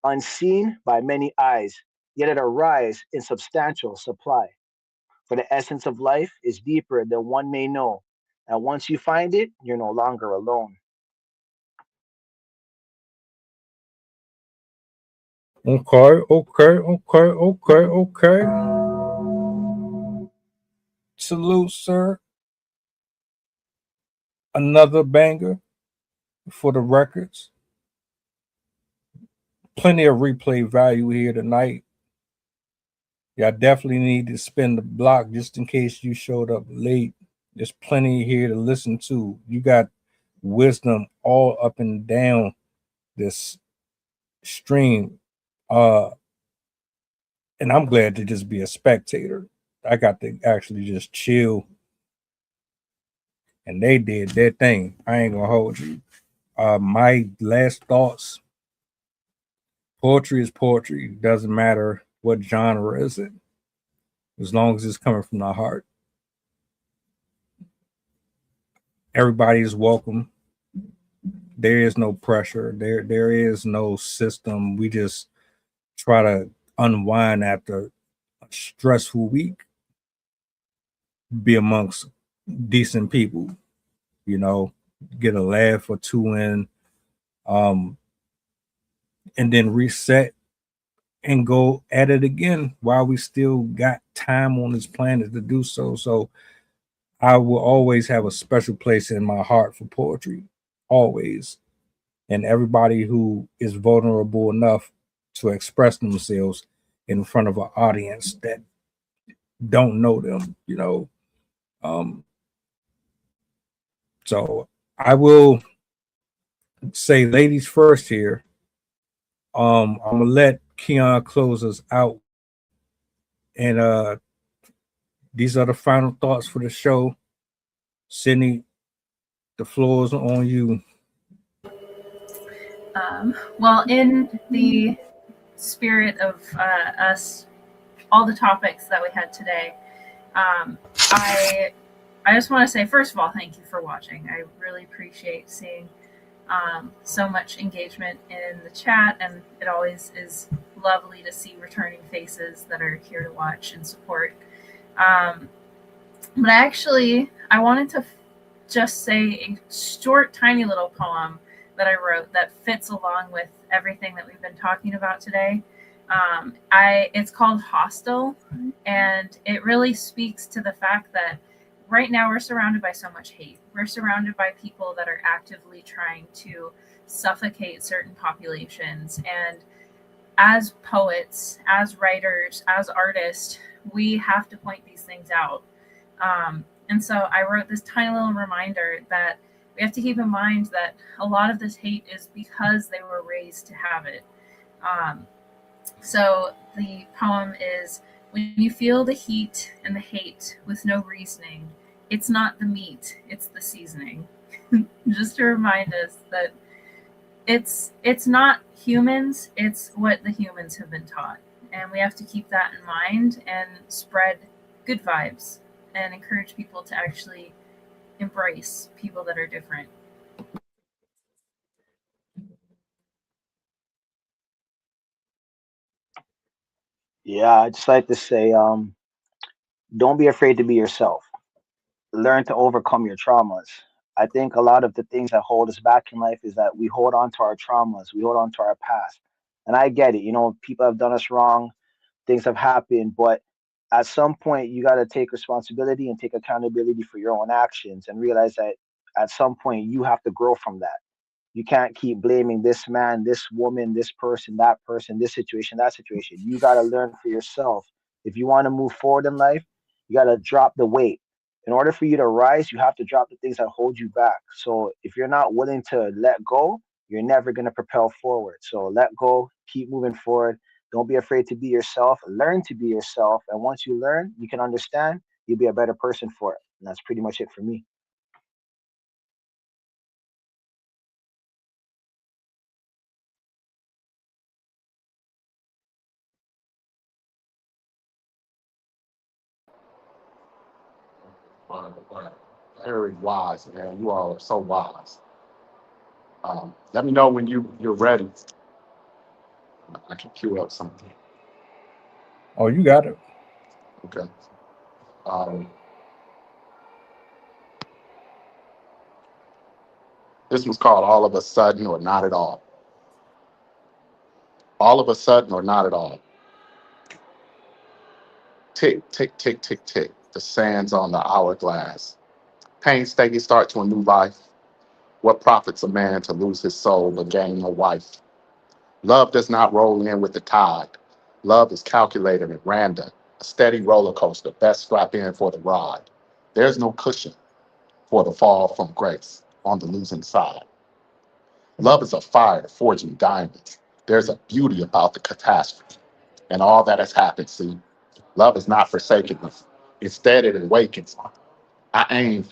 unseen by many eyes, yet it arrives in substantial supply. For the essence of life is deeper than one may know, and once you find it, you're no longer alone. Okay, okay, okay, okay, okay. Salute, sir. Another banger for the records. Plenty of replay value here tonight. Y'all definitely need to spin the block just in case you showed up late. There's plenty here to listen to. You got wisdom all up and down this stream. Uh, and I'm glad to just be a spectator. I got to actually just chill, and they did their thing. I ain't gonna hold you. My last thoughts: poetry is poetry. Doesn't matter what genre is it, as long as it's coming from the heart. Everybody is welcome. There is no pressure. There is no system. We just try to unwind after a stressful week, be amongst decent people, you know, get a laugh or two in, um, and then reset and go at it again while we still got time on this planet to do so. So I will always have a special place in my heart for poetry, always. And everybody who is vulnerable enough to express themselves in front of an audience that don't know them, you know. Um, so I will say ladies first here. I'm gonna let Keon close us out. And these are the final thoughts for the show. Sydney, the floor is on you. Well, in the spirit of us, all the topics that we had today, I just want to say, first of all, thank you for watching. I really appreciate seeing so much engagement in the chat, and it always is lovely to see returning faces that are here to watch and support. But I wanted to just say a short, tiny little poem that I wrote that fits along with everything that we've been talking about today. It's called Hostile, and it really speaks to the fact that right now we're surrounded by so much hate. We're surrounded by people that are actively trying to suffocate certain populations. And as poets, as writers, as artists, we have to point these things out. And so I wrote this tiny little reminder that we have to keep in mind that a lot of this hate is because they were raised to have it. So the poem is, when you feel the heat and the hate with no reasoning, it's not the meat, it's the seasoning. Just to remind us that it's not humans, it's what the humans have been taught. And we have to keep that in mind and spread good vibes and encourage people to actually embrace people that are different. Yeah, I'd just like to say, don't be afraid to be yourself. Learn to overcome your traumas. I think a lot of the things that hold us back in life is that we hold on to our traumas, we hold on to our past. And I get it, people have done us wrong, things have happened, but at some point you got to take responsibility and take accountability for your own actions and realize that at some point you have to grow from that. You can't keep blaming this man, this woman, this person, this situation, that situation. You got to learn for yourself. If you want to move forward in life, you got to drop the weight. In order for you to rise, you have to drop the things that hold you back. So if you're not willing to let go, you're never going to propel forward. So let go, keep moving forward. Don't be afraid to be yourself. Learn to be yourself. And once you learn, you can understand, you'll be a better person for it. And that's pretty much it for me. Very wise, man. You all are so wise. Let me know when you're ready. I can cue up something. Oh, you got it. Okay. Um, this was called All of a Sudden or Not at All. All of a sudden or not at all. Tick, tick, tick, tick, tick. The sands on the hourglass. Painstaking start to a new life. What profits a man to lose his soul but gain a wife? Love does not roll in with the tide. Love is calculated and random, a steady roller coaster, best strap in for the ride. There's no cushion for the fall from grace on the losing side. Love is a fire forging diamonds. There's a beauty about the catastrophe and all that has happened. See, love is not forsaken us. Instead, it awakens. I aim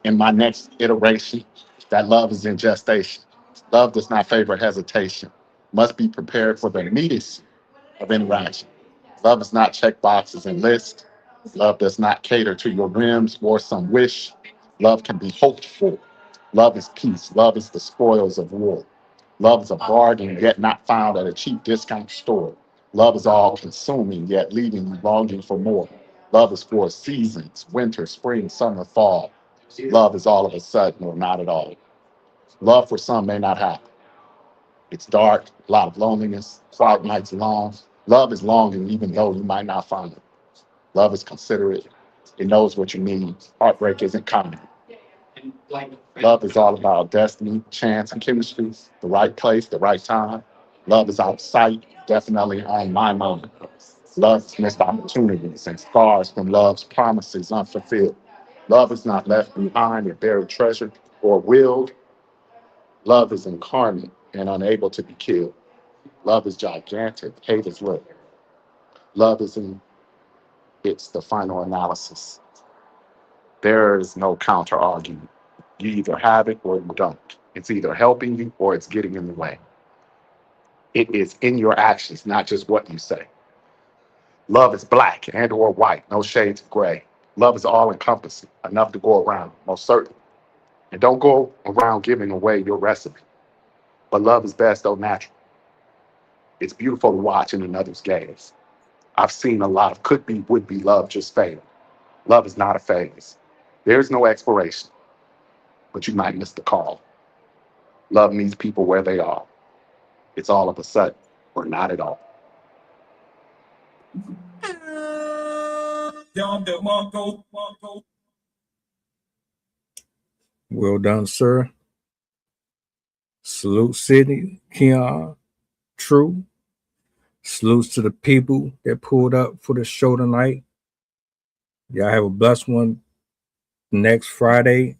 in my next iteration that love is in gestation. Love does not favor hesitation. Must be prepared for the immediacy of interaction. Love is not check boxes and lists. Love does not cater to your whims or some wish. Love can be hoped for. Love is peace. Love is the spoils of war. Love is a bargain yet not found at a cheap discount store. Love is all consuming yet leaving you longing for more. Love is for seasons, winter, spring, summer, fall. Love is all of a sudden or not at all. Love for some may not happen. It's dark, a lot of loneliness, quiet nights long. Love is longing even though you might not find it. Love is considerate. It knows what you need. Heartbreak isn't common. Love is all about destiny, chance, and chemistry. The right place, the right time. Love is out of sight, definitely on my mind. Love's missed opportunities and scars from love's promises unfulfilled. Love is not left behind and buried treasure or willed. Love is incarnate and unable to be killed. Love is gigantic. Hate is little. Love is in it's the final analysis. There is no counter argument. You either have it or you don't. It's either helping you or it's getting in the way. It is in your actions, not just what you say. Love is black and or white, no shades of gray. Love is all encompassing, enough to go around, most certainly. And don't go around giving away your recipe. But love is best though natural. It's beautiful to watch in another's gaze. I've seen a lot of could be, would be love just fail. Love is not a phase. There's no expiration, but you might miss the call. Love meets people where they are. It's all of a sudden or not at all. Well done, sir. Salute Sydney, Keon, True. Salutes to the people that pulled up for the show tonight. Y'all have a blessed one. Next Friday,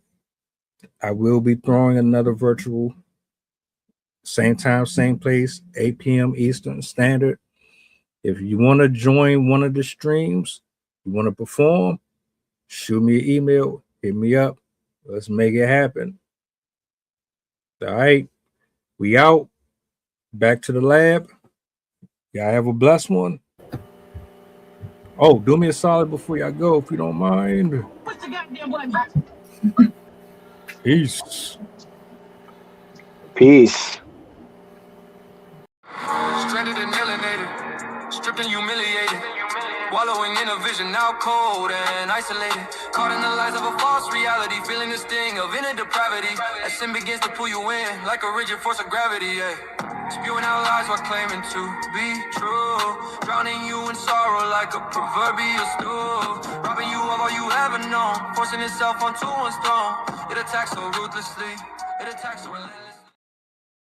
I will be throwing another virtual. Same time, same place, 8 p.m. Eastern Standard. If you want to join one of the streams, you want to perform, shoot me an email, hit me up. Let's make it happen. All right. We out. Back to the lab. Y'all have a blessed one. Oh, do me a solid before y'all go, if you don't mind. Push the goddamn button back. Peace. Peace. Stranded and alienated, stripped and humiliated, wallowing in a vision now cold and isolated, caught in the lies of a false reality, feeling the sting of inner depravity, as sin begins to pull you in like a rigid force of gravity, yeah. Spewing out lies while claiming to be true, drowning you in sorrow like a proverbial stool, robbing you of all you ever known, forcing itself onto one's throne. It attacks so ruthlessly, it attacks so relentlessly.